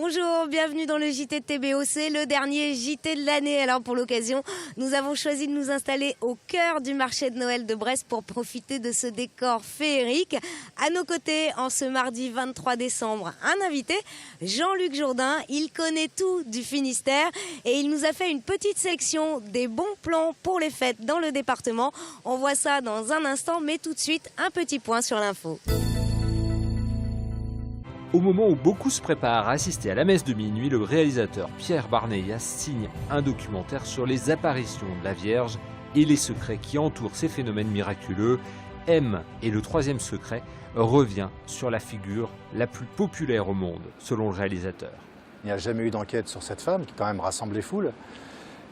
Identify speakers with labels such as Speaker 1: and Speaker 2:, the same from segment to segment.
Speaker 1: Bonjour, bienvenue dans le JT de TBOC, le dernier JT de l'année. Alors pour l'occasion, nous avons choisi de nous installer au cœur du marché de Noël de Brest pour profiter de ce décor féerique. À nos côtés, en ce mardi 23 décembre, un invité, Jean-Luc Jourdain. Il connaît tout du Finistère et il nous a fait une petite sélection des bons plans pour les fêtes dans le département. On voit ça dans un instant, mais tout de suite, un petit point sur l'info.
Speaker 2: Au moment où beaucoup se préparent à assister à la messe de minuit, le réalisateur Pierre Barneyas signe un documentaire sur les apparitions de la Vierge et les secrets qui entourent ces phénomènes miraculeux. M et le troisième secret revient sur la figure la plus populaire au monde, selon le réalisateur.
Speaker 3: Il n'y a jamais eu d'enquête sur cette femme qui quand même rassemble les foules.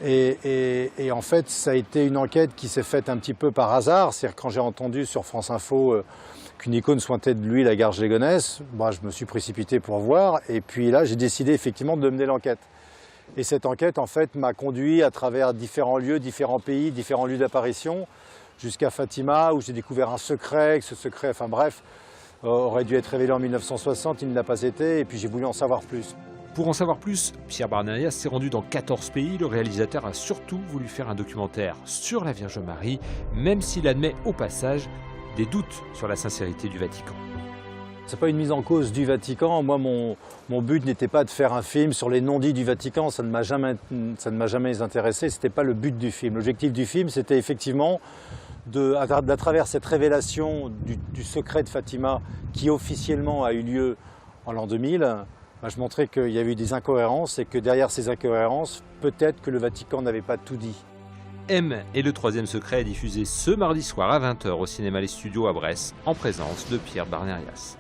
Speaker 3: Et en fait, ça a été une enquête qui s'est faite un petit peu par hasard. C'est-à-dire quand j'ai entendu sur France Info qu'une icône sointait de l'huile à Garges-lès-Gonesse, je me suis précipité pour voir. Et puis là, j'ai décidé effectivement de mener l'enquête. Et cette enquête, en fait, m'a conduit à travers différents lieux, différents pays, différents lieux d'apparition, jusqu'à Fatima, où j'ai découvert un secret, que ce secret, enfin bref, aurait dû être révélé en 1960, il ne l'a pas été, et puis j'ai voulu en savoir plus.
Speaker 2: Pour en savoir plus, Pierre Barneyas s'est rendu dans 14 pays. Le réalisateur a surtout voulu faire un documentaire sur la Vierge Marie, même s'il admet au passage des doutes sur la sincérité du Vatican.
Speaker 3: C'est pas une mise en cause du Vatican. Moi, mon but n'était pas de faire un film sur les non-dits du Vatican. Ça ne m'a jamais intéressé. C'était pas le but du film. L'objectif du film, c'était effectivement à travers cette révélation du secret de Fatima, qui officiellement a eu lieu en l'an 2000, je montrais qu'il y avait eu des incohérences et que derrière ces incohérences, peut-être que le Vatican n'avait pas tout dit.
Speaker 2: M et le troisième secret est diffusé ce mardi soir à 20h au cinéma Les Studios à Brest, en présence de Pierre Barneyas.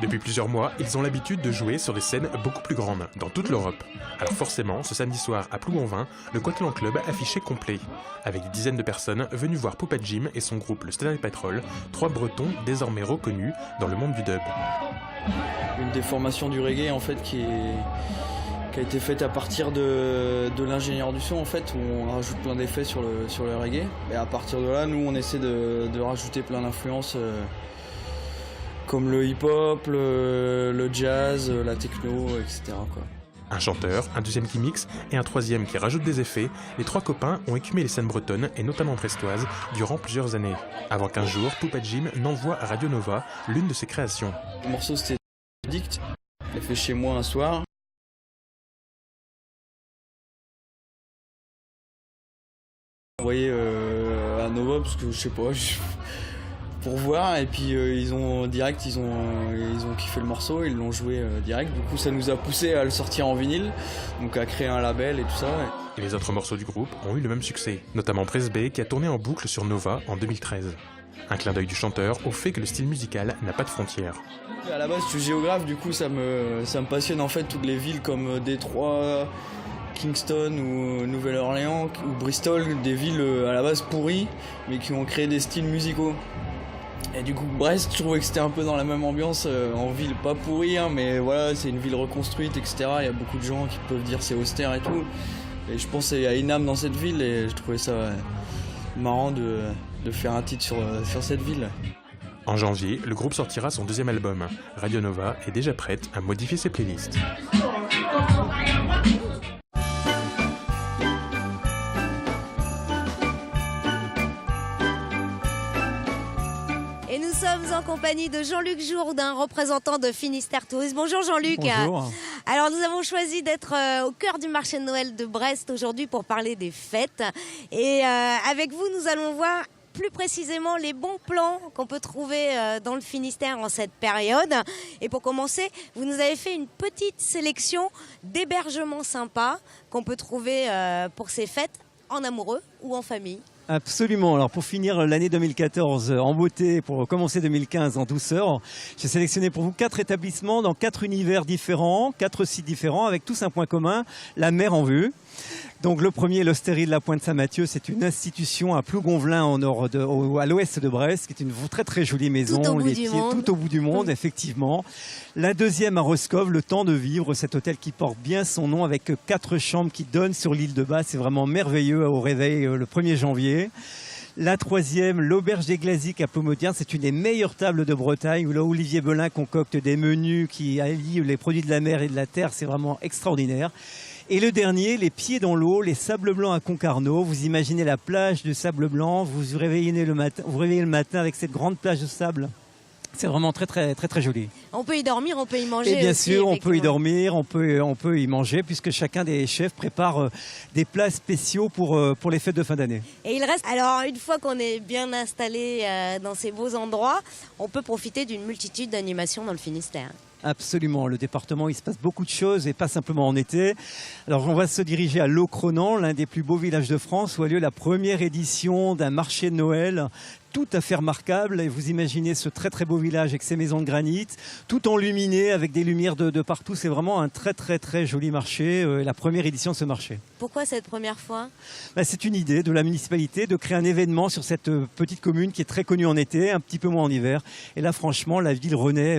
Speaker 4: Depuis plusieurs mois, ils ont l'habitude de jouer sur des scènes beaucoup plus grandes, dans toute l'Europe. Alors forcément, ce samedi soir à Plougonvin, le Coattelon Club affichait complet, avec des dizaines de personnes venues voir Poupa Jim et son groupe le Stanley Patrol, trois Bretons désormais reconnus dans le monde du dub.
Speaker 5: Une déformation du reggae en fait qui a été faite à partir de l'ingénieur du son en fait, où on rajoute plein d'effets sur le reggae. Et à partir de là, nous on essaie de rajouter plein d'influences comme le hip-hop, le jazz, la techno, etc. quoi.
Speaker 4: Un chanteur, un deuxième qui mixe et un troisième qui rajoute des effets, les trois copains ont écumé les scènes bretonnes et notamment brestoises durant plusieurs années. Avant qu'un jour, Poupa Jim n'envoie à Radio Nova l'une de ses créations.
Speaker 5: Le morceau c'était Dict, je l'ai fait chez moi un soir. Envoyé à Nova parce que je sais pas, pour voir, et puis ils ont kiffé le morceau, ils l'ont joué direct, du coup ça nous a poussé à le sortir en vinyle, donc à créer un label et tout ça.
Speaker 4: Et les autres morceaux du groupe ont eu le même succès, notamment Press Bay qui a tourné en boucle sur Nova en 2013. Un clin d'œil du chanteur au fait que le style musical n'a pas de frontières.
Speaker 5: À la base je suis géographe, du coup ça me passionne en fait toutes les villes comme Détroit, Kingston ou Nouvelle-Orléans ou Bristol, des villes à la base pourries mais qui ont créé des styles musicaux. Et du coup Brest, je trouvais que c'était un peu dans la même ambiance, en ville pas pourrie, hein, mais voilà, c'est une ville reconstruite, etc. Il y a beaucoup de gens qui peuvent dire c'est austère et tout. Et je pense qu'il y a une âme dans cette ville et je trouvais ça marrant de faire un titre sur cette ville.
Speaker 4: En janvier, le groupe sortira son deuxième album. Radio Nova est déjà prête à modifier ses playlists.
Speaker 1: Et nous sommes en compagnie de Jean-Luc Jourdain, représentant de Finistère Tourisme. Bonjour Jean-Luc.
Speaker 6: Bonjour.
Speaker 1: Alors nous avons choisi d'être au cœur du marché de Noël de Brest aujourd'hui pour parler des fêtes. Et avec vous, nous allons voir plus précisément les bons plans qu'on peut trouver dans le Finistère en cette période. Et pour commencer, vous nous avez fait une petite sélection d'hébergements sympas qu'on peut trouver pour ces fêtes en amoureux ou en famille.
Speaker 6: Absolument. Alors pour finir l'année 2014 en beauté, pour commencer 2015 en douceur, j'ai sélectionné pour vous 4 établissements dans 4 univers différents, 4 sites différents, avec tous un point commun, la mer en vue. Donc le premier, l'Hostérie de la Pointe Saint-Mathieu, c'est une institution à Plougonvelin à l'ouest de Brest, qui est une très très jolie maison,
Speaker 1: tout au
Speaker 6: bout du monde, effectivement. La deuxième à Roscoff, le Temps de Vivre, cet hôtel qui porte bien son nom avec 4 chambres qui donnent sur l'île de Basse, c'est vraiment merveilleux au réveil le 1er janvier. La troisième, l'Auberge des Glaziques à Pomodierne. C'est une des meilleures tables de Bretagne où là, Olivier Belin concocte des menus qui allient les produits de la mer et de la terre. C'est vraiment extraordinaire. Et le dernier, les pieds dans l'eau, les sables blancs à Concarneau. Vous imaginez la plage de sable blanc, vous réveillez le matin avec cette grande plage de sable. C'est vraiment très, très, très, très joli.
Speaker 1: On peut y dormir, on peut y manger.
Speaker 6: Et bien
Speaker 1: aussi,
Speaker 6: sûr, on peut y dormir, on peut y manger, puisque chacun des chefs prépare des plats spéciaux pour les fêtes de fin d'année.
Speaker 1: Et il reste, alors une fois qu'on est bien installé dans ces beaux endroits, on peut profiter d'une multitude d'animations dans le Finistère.
Speaker 6: Absolument, le département, il se passe beaucoup de choses et pas simplement en été. Alors on va se diriger à Locronan, l'un des plus beaux villages de France, où a lieu la première édition d'un marché de Noël tout à fait remarquable. Et vous imaginez ce très très beau village avec ses maisons de granit, tout enluminé avec des lumières de partout. C'est vraiment un très très très joli marché, la première édition de ce marché.
Speaker 1: Pourquoi cette première fois ?
Speaker 6: C'est une idée de la municipalité de créer un événement sur cette petite commune qui est très connue en été, un petit peu moins en hiver. Et là franchement, la ville renaît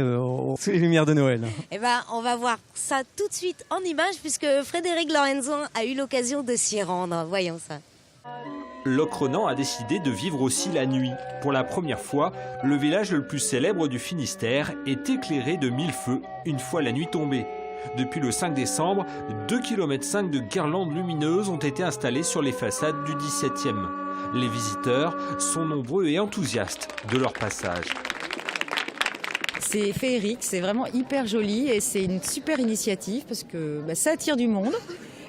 Speaker 6: sous les lumières de Noël.
Speaker 1: Eh ben, on va voir ça tout de suite en images puisque Frédéric Lorenzon a eu l'occasion de s'y rendre. Voyons ça.
Speaker 2: Locronan a décidé de vivre aussi la nuit. Pour la première fois, le village le plus célèbre du Finistère est éclairé de 1000 feux une fois la nuit tombée. Depuis le 5 décembre, 2,5 km de guirlandes lumineuses ont été installées sur les façades du 17e. Les visiteurs sont nombreux et enthousiastes de leur passage.
Speaker 7: C'est féerique, c'est vraiment hyper joli et c'est une super initiative parce que ça attire du monde.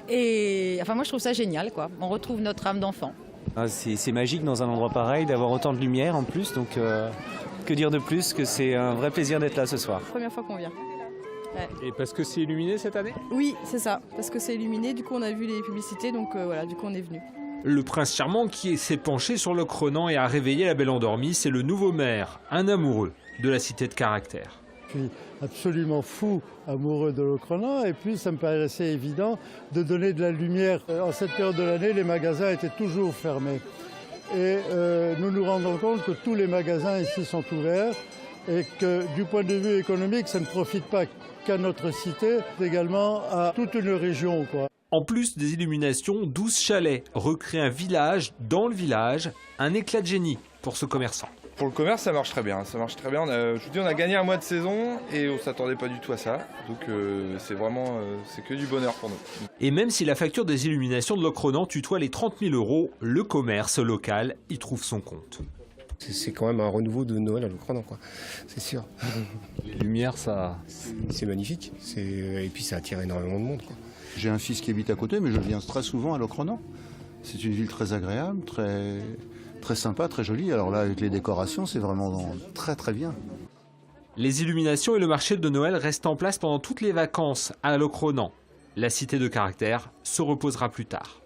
Speaker 7: Et enfin moi je trouve ça génial quoi. On retrouve notre âme d'enfant.
Speaker 8: C'est magique dans un endroit pareil d'avoir autant de lumière en plus, donc que dire de plus que c'est un vrai plaisir d'être là ce soir.
Speaker 9: Première fois qu'on vient. Ouais.
Speaker 2: Et parce que c'est illuminé cette année ?
Speaker 9: Oui, c'est ça, parce que c'est illuminé, du coup on a vu les publicités, donc voilà, du coup on est venu.
Speaker 2: Le prince charmant qui s'est penché sur Locronan et a réveillé la belle endormie, c'est le nouveau maire, un amoureux de la cité de caractère.
Speaker 10: Je suis absolument fou, amoureux de Locronan, et puis ça me paraissait évident de donner de la lumière. En cette période de l'année, les magasins étaient toujours fermés. Et nous nous rendons compte que tous les magasins ici sont ouverts et que du point de vue économique, ça ne profite pas qu'à notre cité, mais également à toute une région, quoi.
Speaker 2: En plus des illuminations, 12 chalets recréent un village dans le village, un éclat de génie pour ce commerçant.
Speaker 11: Pour le commerce, ça marche très bien. Ça marche très bien. Je vous dis, on a gagné un mois de saison et on ne s'attendait pas du tout à ça. Donc c'est vraiment, c'est que du bonheur pour nous.
Speaker 2: Et même si la facture des illuminations de Locronan tutoie les 30 000 €, le commerce local y trouve son compte.
Speaker 12: C'est quand même un renouveau de Noël à Locronan, quoi. C'est sûr.
Speaker 2: Les lumières, ça...
Speaker 12: C'est magnifique. Et puis ça attire énormément de monde, quoi.
Speaker 13: J'ai un fils qui habite à côté, mais je viens très souvent à Locronan. C'est une ville très agréable, très sympa, très jolie. Alors là, avec les décorations, c'est vraiment très très bien.
Speaker 2: Les illuminations et le marché de Noël restent en place pendant toutes les vacances à Locronan. La cité de caractère se reposera plus tard.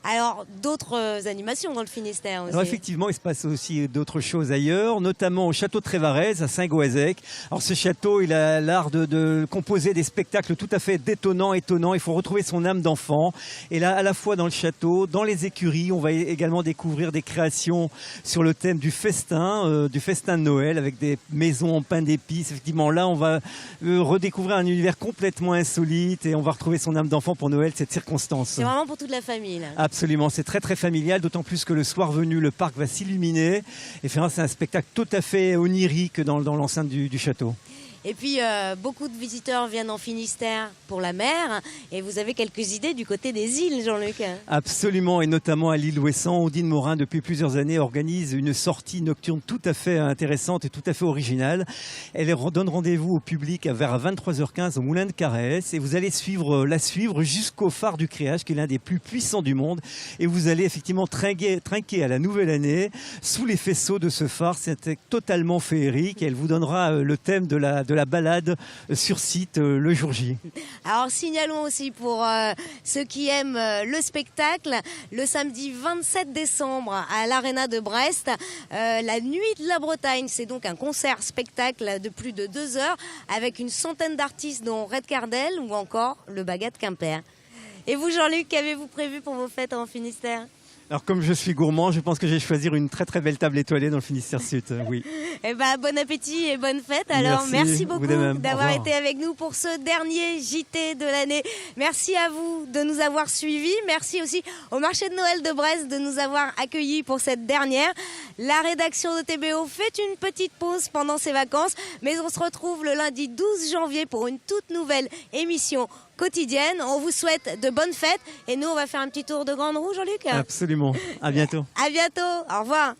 Speaker 1: Alors, d'autres animations dans le Finistère aussi.
Speaker 6: Alors effectivement, il se passe aussi d'autres choses ailleurs, notamment au château de Trévarez, à Saint-Goazec. Alors ce château, il a l'art de composer des spectacles tout à fait détonnants, étonnants. Il faut retrouver son âme d'enfant. Et là, à la fois dans le château, dans les écuries, on va également découvrir des créations sur le thème du festin de Noël, avec des maisons en pain d'épices. Effectivement, là, on va redécouvrir un univers complètement insolite et on va retrouver son âme d'enfant pour Noël, cette circonstance.
Speaker 1: C'est vraiment pour toute la famille, là.
Speaker 6: Absolument, c'est très très familial, d'autant plus que le soir venu, le parc va s'illuminer. Et c'est un spectacle tout à fait onirique dans l'enceinte du château.
Speaker 1: Et puis, beaucoup de visiteurs viennent en Finistère pour la mer. Et vous avez quelques idées du côté des îles, Jean-Luc.
Speaker 6: Absolument, et notamment à l'île Ouessant. Ondine Morin, depuis plusieurs années, organise une sortie nocturne tout à fait intéressante et tout à fait originale. Elle donne rendez-vous au public vers 23h15 au Moulin de Carès. Et vous allez la suivre jusqu'au phare du Créage, qui est l'un des plus puissants du monde. Et vous allez effectivement trinquer à la nouvelle année sous les faisceaux de ce phare. C'est totalement féerique. Et elle vous donnera le thème de la balade sur site le jour J.
Speaker 1: Alors signalons aussi pour ceux qui aiment le spectacle, le samedi 27 décembre à l'Arena de Brest, la Nuit de la Bretagne. C'est donc un concert-spectacle de plus de 2 heures avec une centaine d'artistes dont Red Cardel ou encore le Bagat Quimper. Et vous Jean-Luc, qu'avez-vous prévu pour vos fêtes en Finistère ?
Speaker 6: Alors comme je suis gourmand, je pense que je vais choisir une très très belle table étoilée dans le Finistère Sud, oui.
Speaker 1: Eh ben, bon appétit et bonne fête. Alors, merci
Speaker 6: vous
Speaker 1: beaucoup
Speaker 6: de même. Au
Speaker 1: d'avoir
Speaker 6: revoir.
Speaker 1: été avec nous pour ce dernier JT de l'année. Merci à vous de nous avoir suivis. Merci aussi au marché de Noël de Brest de nous avoir accueillis pour cette dernière. La rédaction de TBO fait une petite pause pendant ses vacances, mais on se retrouve le lundi 12 janvier pour une toute nouvelle émission quotidienne. On vous souhaite de bonnes fêtes et nous, on va faire un petit tour de Grande Roue, Jean-Luc.
Speaker 6: Absolument. À bientôt.
Speaker 1: À bientôt. Au revoir.